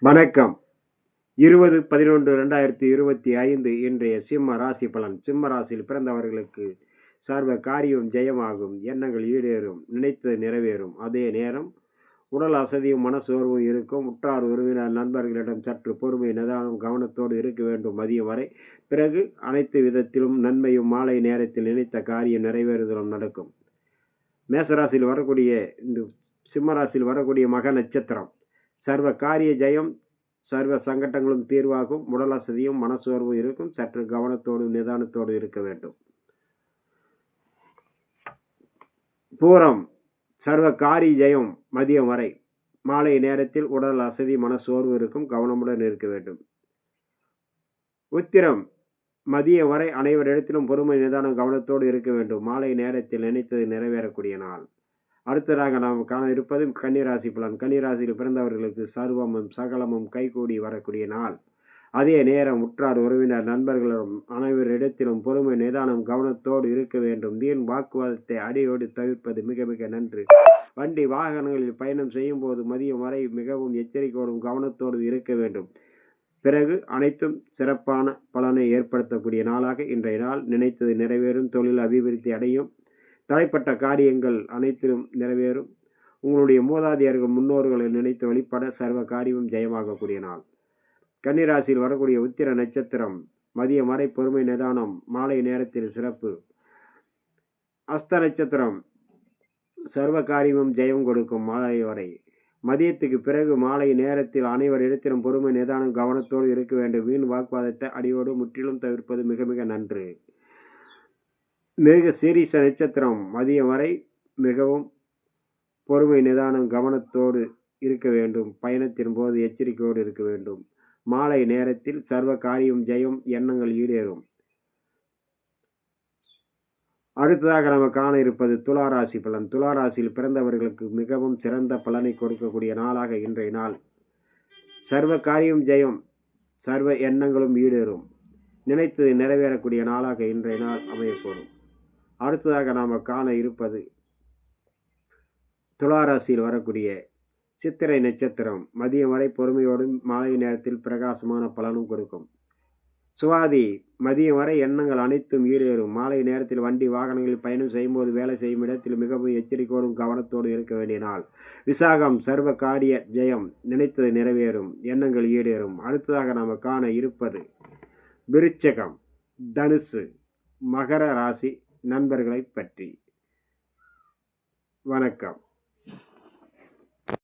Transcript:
வணக்கம். 20/11/2025 இன்றைய சிம்ம ராசி பலன். சிம்ம ராசியில் பிறந்தவர்களுக்கு சர்வ காரியம் ஜெயமாகும், எண்ணங்கள் ஈடேறும், நினைத்தது நிறைவேறும். அதே நேரம் உடல் அசதியும் மனசோர்வும் இருக்கும். உற்றார் உறவினர் நண்பர்களிடம் சற்று பொறுமை நிதானம் கவனத்தோடு இருக்க வேண்டும் மதியம் வரை. பிறகு அனைத்து விதத்திலும் நன்மையும். மாலை நேரத்தில் நினைத்த காரியம் நிறைவேறுதலும் நடக்கும். மேசராசியில் வரக்கூடிய இந்த சிம்ம ராசியில் வரக்கூடிய மக நட்சத்திரம் சர்வ காரிய ஜெயம், சர்வ சங்கடங்களும் தீர்வாகும். உடல் அசதியும் மனசோர்வும் இருக்கும். சற்று கவனத்தோடு நிதானத்தோடு இருக்க வேண்டும். பூரம் சர்வ காரிய ஜெயம் மதியம் வரை. மாலை நேரத்தில் உடல் அசதி மனசோர்வு இருக்கும். கவனமுடன் இருக்க வேண்டும். உத்திரம் மதியம் வரை அனைவரிடத்திலும் பொறுமை நிதானம் கவனத்தோடு இருக்க வேண்டும். மாலை நேரத்தில் நினைத்தது நிறைவேறக்கூடிய நாள். அடுத்ததாக நாம் காண இருப்பது கன்னிராசி பலன். கன்னிராசியில் பிறந்தவர்களுக்கு சர்வமும் சகலமும் கைகூடி வரக்கூடிய நாள். அதே நேரம் உற்றார் உறவினர் நண்பர்களும் அனைவரிடத்திலும் பொறுமை நிதானம் கவனத்தோடு இருக்க வேண்டும். வீண் வாக்குவாதத்தை அடியோடு தவிர்ப்பது மிக மிக நன்று. வண்டி வாகனங்களில் பயணம் செய்யும் போது மதியம் வரை மிகவும் எச்சரிக்கையோடும் கவனத்தோடு இருக்க வேண்டும். பிறகு அனைத்தும் சிறப்பான பலனை ஏற்படுத்தக்கூடிய நாளாக இன்றைய நாள். நினைத்தது நிறைவேறும். தொழில் அபிவிருத்தி அடையும். தடைப்பட்ட காரியங்கள் அனைத்திலும் நிறைவேறும். உங்களுடைய மூதாதையர்கள் முன்னோர்களை நினைத்து வழிபட சர்வ காரியமும் ஜெயமாகக்கூடிய நாள். கன்னிராசியில் வரக்கூடிய உத்திர நட்சத்திரம் மதியம் வரை பொறுமை நிதானம், மாலை நேரத்தில் சிறப்பு. அஸ்த நட்சத்திரம் சர்வ காரியமும் ஜெயம் கொடுக்கும் மாலை வரை. மதியத்துக்கு பிறகு மாலை நேரத்தில் அனைவரிடத்திலும் பொறுமை நிதானம் கவனத்தோடு இருக்க வேண்டும். வீண் வாக்குவாதத்தை அடியோடு முற்றிலும் தவிர்ப்பது மிக மிக நன்று. மிருக சீரிச நட்சத்திரம் மதியம் வரை மிகவும் பொறுமை நிதானம் கவனத்தோடு இருக்க வேண்டும். பயணத்தின் போது எச்சரிக்கையோடு இருக்க வேண்டும். மாலை நேரத்தில் சர்வ காரியம் ஜெயம், எண்ணங்கள் ஈடேறும். அடுத்ததாக நம்ம காண இருப்பது துளாராசி பலன். துளாராசியில் பிறந்தவர்களுக்கு மிகவும் சிறந்த பலனை கொடுக்கக்கூடிய நாளாக இன்றைய நாள். சர்வ காரியம் ஜெயம், சர்வ எண்ணங்களும் ஈடேறும். நினைத்தது நிறைவேறக்கூடிய நாளாக இன்றைய நாள் அமையக்கூடும். அடுத்ததாக நாம் காண இருப்பது துளாராசியில் வரக்கூடிய சித்திரை நட்சத்திரம் மதியம் வரை பொறுமையோடும் மாலை நேரத்தில் பிரகாசமான பலனும் கொடுக்கும். சுவாதி மதியம் வரை எண்ணங்கள் அனைத்தும் ஈடேறும். மாலை நேரத்தில் வண்டி வாகனங்களில் பயணம் செய்யும்போது வேலை செய்யும் இடத்தில் மிகவும் எச்சரிக்கையோடும் கவனத்தோடு இருக்க வேண்டிய நாள். விசாகம் சர்வ காரிய ஜெயம், நினைத்தது நிறைவேறும், எண்ணங்கள் ஈடேறும். அடுத்ததாக நாம் காண இருப்பது விருச்சகம், தனுசு, மகர ராசி நண்பர்களை பற்றி. வணக்கம்.